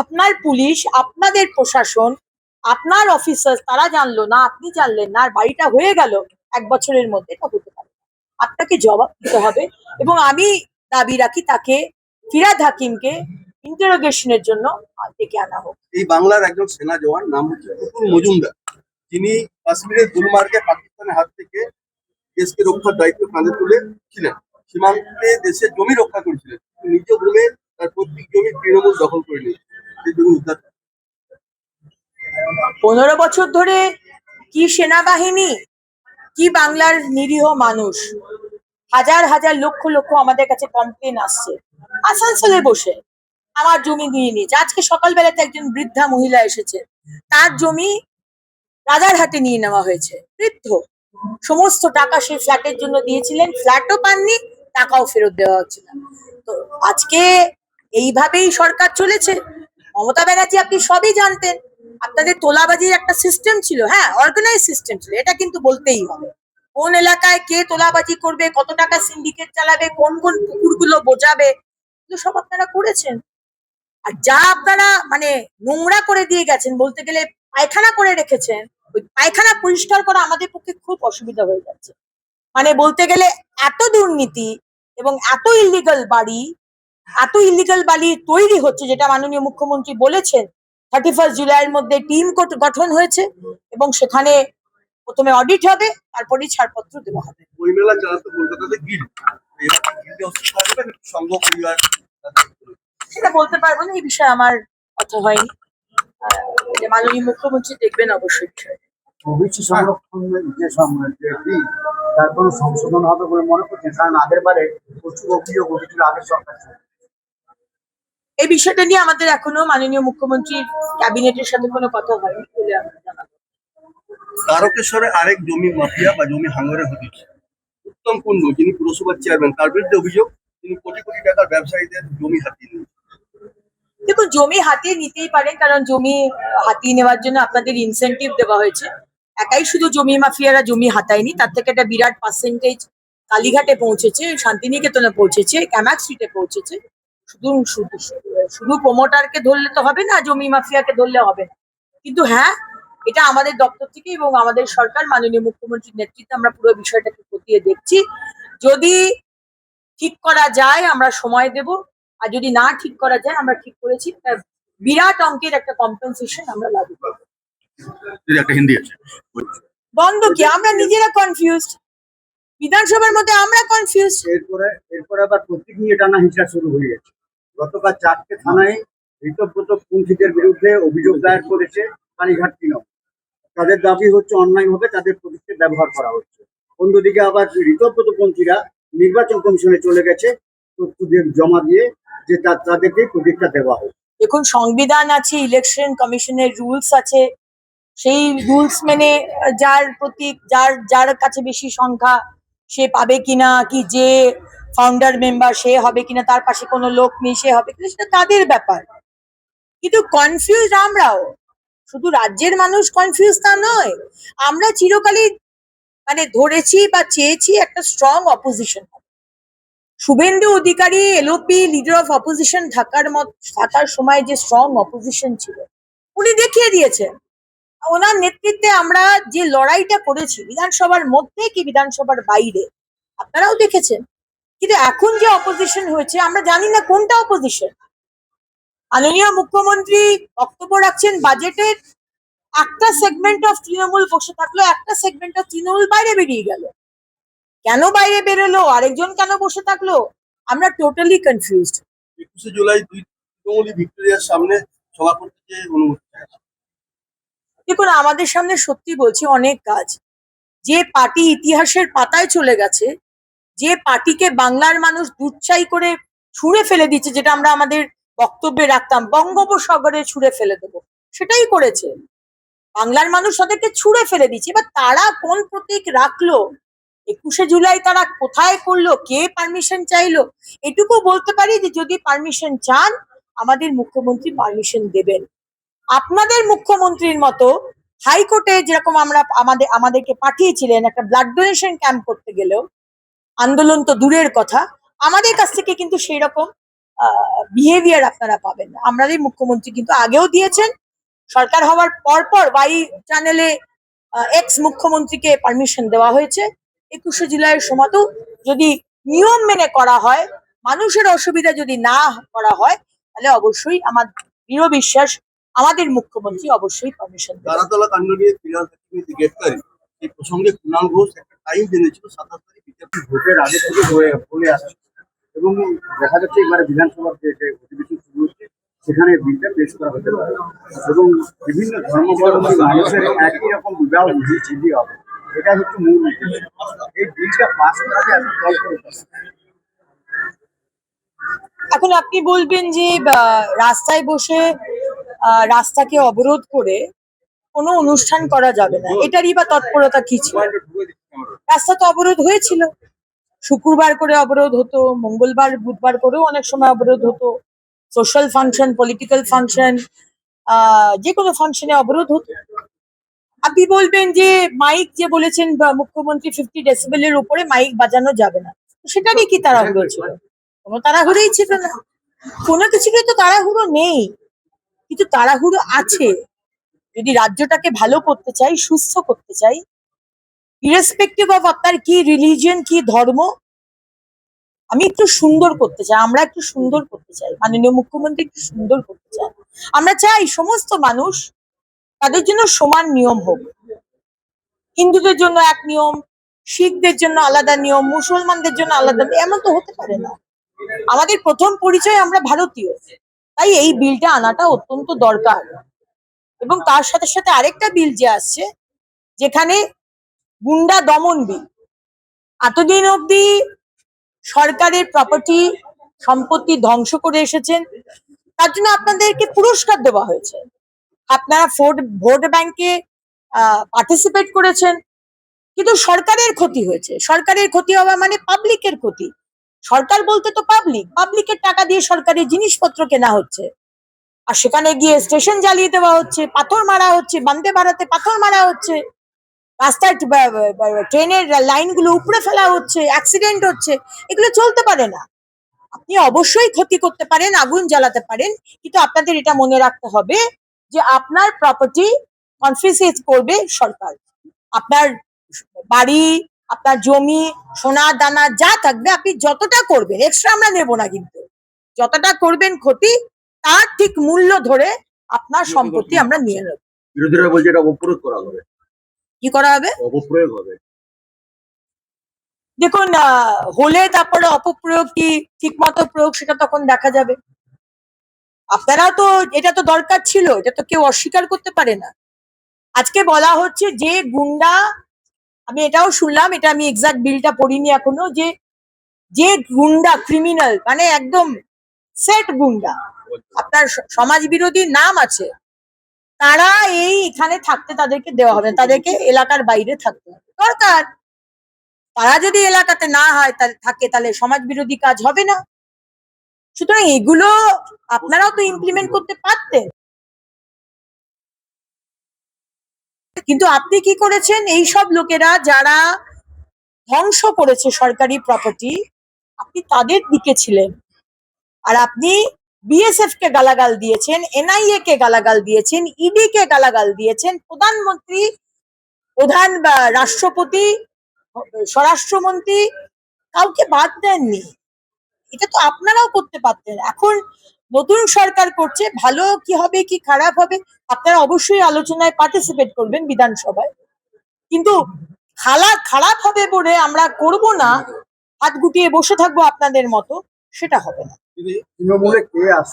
আপনার পুলিশ, আপনাদের প্রশাসন, আপনার অফিসার তারা জানলো না, আপনি জানলেন না, আর বাড়িটা হয়ে গেল 1 বছরের মধ্যে। এটা হতে পারে না। আপনাকে জবাব দিতে হবে। এবং আমি দাবি রাখি তাকে, ফিরহাদ হাকিমকে ইন্টারোগেশনের জন্য ডেকে আনা হোক। এই বাংলার একজন সেনা জওয়ান, নাম হচ্ছে পুতুল মজুমদার, যিনি কাশ্মীরের গুলমার্গে পাকিস্তানের হাত থেকে দেশকে রক্ষার দায়িত্ব কাঁধে তুলে ছিলেন। সীমান্তে দেশের জমি রক্ষা করেছিলেন, নিজ ভূমে তার প্রত্যেক জমি তৃণমূল দখল করে নিয়েছে। সেই জমি উদ্ধার 15 বছর ধরে কি সেনাবাহিনী, কি বাংলার নিরীহ মানুষ, হাজার হাজার লক্ষ লক্ষ আমাদের কাছে কমপ্লেন আসছে। আসানসোলে বসে আমার জমি নিয়ে নিয়েছে। আজকে সকালবেলাতে একজন বৃদ্ধা মহিলা এসেছে, তার জমি রাজারহাটে নিয়ে নেওয়া হয়েছে। বৃদ্ধ, সমস্ত টাকা সেই ফ্ল্যাটের জন্য দিয়েছিলেন, ফ্ল্যাটও পাননি, টাকাও ফেরত দেওয়া হচ্ছে না। তো আজকে এইভাবেই সরকার চলেছে। মমতা ব্যানার্জি, আপনি সবই জানতেন। আপনাদের তোলাবাজির একটা সিস্টেম ছিল, হ্যাঁ, অর্গানাইজ সিস্টেম ছিল, এটা কিন্তু বলতেই হবে। কোন এলাকায় কে তোলাবাজি করবে, কত টাকা সিন্ডিকেট চালাবে, কোন কোন পুকুরগুলো বোঝাবে, এগুলো সব আপনারা করেছেন। আর যা আপনারা মানে নোংরা করে দিয়ে গেছেন, বলতে গেলে পায়খানা করে রেখেছেন, ওই পায়খানা পরিষ্কার করা আমাদের পক্ষে খুব অসুবিধা হয়ে যাচ্ছে। মানে বলতে গেলে এত দুর্নীতি এবং এত ইলিগাল বাড়ি তৈরি হচ্ছে, যেটা মাননীয় মুখ্যমন্ত্রী বলেছেন 31 জুলাইয়ের মধ্যে টিম গঠন হয়েছে এবং সেখানে প্রথমে অডিট হবে, তারপরেই ছাড়পত্র দেওয়া হবে। বইমেলা চালাতে কলকাতাতে গিল্ড, সংঘ পরিবার, সেটা বলতে পারবো না, এই বিষয়ে আমার কথা হয়নি। মাননীয় মুখ্যমন্ত্রী দেখবেন অবশ্যই বিষয়টা। ওবিসি সংরক্ষণের যে বিল, তার কোনো সংশোধন হবে বলে মনে করছেন? কারণ আগের বারে প্রচুর অভিযোগ উঠেছিল আগের সরকার। এই বিষয়টা নিয়ে আমাদের এখনো মাননীয় মুখ্যমন্ত্রীর ক্যাবিনেটের সাথে কোনো কথা হয়নি বলে আমরা জানাবো। তারকেশ্বরে আরেক জমি মাফিয়া বা জমি হাঙ্গরে হচ্ছে উত্তম কুণ্ডু, যিনি পুরসভার চেয়ারম্যান, তার বিরুদ্ধে অভিযোগ তিনি কোটি কোটি টাকার ব্যবসায়ীদের জমি হাতিয়ে নিয়েছেন। দেখুন, জমি হাতিয়ে নিতেই পারেন, কারণ জমি হাতিয়ে নেওয়ার জন্য আপনাদের ইনসেনটিভ দেওয়া হয়েছে। একাই শুধু জমি মাফিয়ারা জমি হাতায়নি, তার থেকে একটা বিরাট পার্সেন্টেজ কালীঘাটে পৌঁছেছে, শান্তিনিকেতনে পৌঁছেছে, ক্যামাক স্ট্রিটে পৌঁছেছে। শুধু শুধু শুধু প্রমোটারকে ধরলে তো হবে না, জমি মাফিয়াকে ধরলে হবে না। কিন্তু হ্যাঁ, এটা আমাদের দপ্তর থেকে এবং আমাদের সরকার মাননীয় মুখ্যমন্ত্রীর নেতৃত্বে আমরা পুরো বিষয়টাকে খতিয়ে দেখছি। যদি ঠিক করা যায় আমরা সময় দেব, আর যদি না ঠিক করা যায়, আমরা ঠিক করেছি বিরাট অঙ্কের একটা কম্পেনসেশন আমরা লাগু করবো। একটা হিন্দি আছে, বন্ধ কি? আমরা নিজেরা কনফিউজড, বিধানসভার মধ্যে আমরা কনফিউজড। এরপরে আবার প্রতীক নিয়ে টানা হিংসা শুরু হয়ে গেছে। গতকাল 4টে থানায় ঋতব্রত পন্থীদের বিরুদ্ধে অভিযোগ দায়ের করেছে কালীঘাট তৃণমূল। তাদের দাবি হচ্ছে অন্যায়ভাবে তাদের প্রতীককে ব্যবহার করা হচ্ছে। অন্যদিকে আবার ঋতব্রত পন্থীরা নির্বাচন কমিশনে চলে গেছে তথ্য জমা দিয়ে যে তাদেরকে প্রতীকটা দেওয়া হোক। দেখুন, সংবিধান আছে, ইলেকশন কমিশনের রুলস আছে, সেই রুলস মেনে যার প্রতীক, যার কাছে বেশি সংখ্যা সে পাবে কিনা, কি যে ফাউন্ডার মেম্বার সে হবে কিনা, তার পাশে কোনো লোক নেই সে হবে কিনা, সেটা তাদের ব্যাপার। কিন্তু কনফিউজ আমরাও, শুধু রাজ্যের মানুষ কনফিউজ তা নয়। আমরা চিরকালই মানে ধরেছি বা চেয়েছি একটা strong opposition. Suvendu Adhikari LOP leader of opposition থাকার সময় যে স্ট্রং অপোজিশন ছিল, উনি দেখিয়ে দিয়েছেন। ওনার নেতৃত্বে আমরা যে লড়াইটা করেছি, বিধানসভার মধ্যে কি বিধানসভার বাইরে, আপনারাও দেখেছেন। কিন্তু এখন যে অপোজিশন হয়েছে, আমরা জানি না কোনটা অপোজিশন। মাননীয় মুখ্যমন্ত্রী বক্তব্য রাখছেন বাজেটের, একটা সেগমেন্ট অফ তৃণমূল বসে থাকলো, একটা সেগমেন্ট অফ তৃণমূল বাইরে বেরিয়ে গেল। কেন বাইরে বেরোলো, আরেকজন কেন বসে থাকলো, আমরা টোটালি কনফিউজড। 21শে জুলাই দুই তৃণমূলী ভিক্টোরিয়ার সামনে সভা করতে যে অনুমতি। দেখুন, আমাদের সামনে সত্যি বলছি অনেক কাজ। যে পার্টি ইতিহাসের পাতায় চলে গেছে, যে পার্টিকে বাংলার মানুষ দুধচাই করে ছুঁড়ে ফেলে দিচ্ছে, যেটা আমরা আমাদের বক্তব্যে রাখতাম বঙ্গোপসাগরে ছুঁড়ে ফেলে দেবো, সেটাই করেছে। বাংলার মানুষ তাদেরকে ছুঁড়ে ফেলে দিচ্ছে। এবার তারা কোন প্রতীক রাখলো, 21শে জুলাই তারা কোথায় করলো, কে পারমিশন চাইলো, এটুকু বলতে পারি যে যদি পারমিশন চান আমাদের মুখ্যমন্ত্রী পারমিশন দেবেন। আপনাদের মুখ্যমন্ত্রীর মতো হাইকোর্টে যেরকম আমাদেরকে পাঠিয়েছিলেন একটা ব্লাড ডোনেশন ক্যাম্প করতে গেলেও, আন্দোলন তো দূরের কথা, আমাদের কাছ থেকে কিন্তু সেই রকম বিহেভিয়ার আপনারা পাবেন না। আমাদের মুখ্যমন্ত্রী কিন্তু আগেও দিয়েছেন, সরকার হওয়ার পর ওয়াই চ্যানেলে এক্স মুখ্যমন্ত্রীকে পারমিশন দেওয়া হয়েছে। 21শে জুলাইয়ের সময়তেও যদি নিয়ম মেনে করা হয়, মানুষের অসুবিধা যদি না করা হয়, তাহলে অবশ্যই আমার দৃঢ় বিশ্বাস আমাদের মুখ্যমন্ত্রী অবশ্যই পারমিশন দেবেন। দাঁড়াতলা কাণ্ড নিয়ে ফিরহাদ হাকিমের যে গ্রেফতারি, এই প্রসঙ্গে কুণাল ঘোষ একটা টাইম জেনেছিল 27 তারিখ বিচারপতি ভোটের আগে থেকে বলে আসছে এবং দেখা যাচ্ছে এবারে বিধানসভার যে অধিবেশন শুরু হচ্ছে সেখানে বিলটা পেশ করা হতে পারে এবং বিভিন্ন ধর্মাবলম্বী মানুষের একই রকম বিবাহ বিধি হবে, এটা হচ্ছে মূল উদ্দেশ্য। এই বিলটা পাস করাতে এত জল করে এখন আপনি বলবেন যে রাস্তায় বসে রাস্তাকে অবরোধ করে কোনো অনুষ্ঠান করা যাবে না, এটারই বা তৎপরতা কি ছিল? রাস্তা তো অবরোধ হয়েছিল, শুক্রবার করে অবরোধ হতো, মঙ্গলবার বুধবার করেও অনেক সময় অবরোধ হতো, সোশ্যাল ফাংশন, পলিটিক্যাল ফাংশন, যে কোনো ফাংশনে অবরোধ হতো। আপনি বলবেন যে মাইক যে বলেছেন মুখ্যমন্ত্রী 50 ডেসিবেলের উপরে মাইক বাজানো যাবে না, তো সেটারই কি তাড়াহুড়ো ছিল? কোনো তাড়াহুড়োই ছিল না, কোনো কিছুকে তো তাড়াহুড়ো নেই, কিন্তু তাড়াহুড়ো আছে। যদি রাজ্যটাকে ভালো করতে চাই, সুস্থ করতে চাই, ইরেসপেক্টিভ অফ আপনার কি রিলিজিয়ন, কি ধর্ম, আমি একটু সুন্দর করতে চাই, আমরা একটু সুন্দর করতে চাই, মাননীয় মুখ্যমন্ত্রী একটু সুন্দর করতে চাই। আমরা চাই সমস্ত মানুষ, তাদের জন্য সমান নিয়ম হোক। হিন্দুদের জন্য এক নিয়ম, শিখদের জন্য আলাদা নিয়ম, মুসলমানদের জন্য আলাদা নিয়ম, এমন তো হতে পারে না। আমাদের প্রথম পরিচয় আমরা ভারতীয়, তাই এই বিলটা আনাটা অত্যন্ত দরকার। এবং তার সাথে সাথে আরেকটা বিল যে আসছে, যেখানে গুন্ডা দমন বিল। এতদিন অব্দি সরকারের প্রপার্টি সম্পত্তি ধ্বংস করে এসেছেন, তার জন্য আপনাদেরকে পুরস্কার দেওয়া হয়েছে। আপনারা ভোট ব্যাংকে পার্টিসিপেট করেছেন, কিন্তু সরকারের ক্ষতি হয়েছে। সরকারের ক্ষতি হওয়া মানে পাবলিকের ক্ষতি। সরকার বলতে তো পাবলিকের টাকা দিয়ে সরকারের জিনিসপত্র কেনা হচ্ছে, আর সেখানে গিয়ে স্টেশন জ্বালিয়ে দেওয়া হচ্ছে, পাথর মারা হচ্ছে, বন্দে ভারতে পাথর মারা হচ্ছে, রাস্তায় ট্রেনের লাইনগুলো উপড়ে ফেলা হচ্ছে, অ্যাক্সিডেন্ট হচ্ছে। এগুলো চলতে পারে না। আপনি অবশ্যই ক্ষতি করতে পারেন, আগুন জ্বালাতে পারেন, কিন্তু আপনাদের এটা মনে রাখতে হবে যে আপনার প্রপার্টি কনফিসকেট করবে সরকার। আপনার বাড়ি, আপনার জমি, সোনা দানা যা থাকবে, আপনি যতটা করবেন, এক্সট্রা আমরা নেব না, কিন্তু যতটা করবেন ক্ষতি, তার ঠিক মূল্য ধরে আপনার সম্পত্তি আমরা নিয়ে নেব। বিরোধীরা বলছে এটা অপরাধ করা হবে। কি করা হবে? অপপ্রয়োগ হবে। দেখুন, হলে তারপরে অপপ্রয়োগ কি ঠিক মতো প্রয়োগ, সেটা তখন দেখা যাবে। আপনারাও তো, এটা তো দরকার ছিল, এটা তো কেউ অস্বীকার করতে পারে না। আজকে বলা হচ্ছে যে গুন্ডা, আমি এটাও শুনলাম, এটা আমি এক্সাক্ট বিলটা পড়িনি এখনো, যে গুন্ডা ক্রিমিনাল, মানে একদম সেট গুন্ডা, আপনার সমাজ বিরোধী নাম আছে, তারা এখানে থাকতে তাদেরকে দেওয়া হবে, তাদেরকে এলাকার বাইরে থাকতে হবে। দরকার, তারা যদি এলাকাতে না হয় থাকে, তাহলে সমাজ বিরোধী কাজ হবে না। সুতরাং এগুলো আপনারাও তো ইমপ্লিমেন্ট করতে পারতেন, কিন্তু আপনি কি করেছেন? এই সব লোকেরা যারা ধ্বংস করেছে সরকারি প্রপার্টি, আপনি তাদের দিকে ছিলেন, আর আপনি বিএসএফ কে গালাগাল দিয়েছেন, এনআইএ কে গালাগাল দিয়েছেন, ইডি কে গালাগাল দিয়েছেন, প্রধানমন্ত্রী, রাষ্ট্রপতি, স্বরাষ্ট্রমন্ত্রী, কাউকে বাদ দেননি। এটা তো আপনারাও করতে পারতেন। এখন নতুন সরকার করছে, ভালো কি হবে কি খারাপ হবে, আপনারা অবশ্যই আলোচনায় পার্টিসিপেট করবেন বিধানসভায়, কিন্তু খারাপ হবে বলে আমরা করব না, হাত গুটিয়ে বসে থাকবো আপনাদের মতো, সেটা হবে না। তৃণমূলে কে আসছে?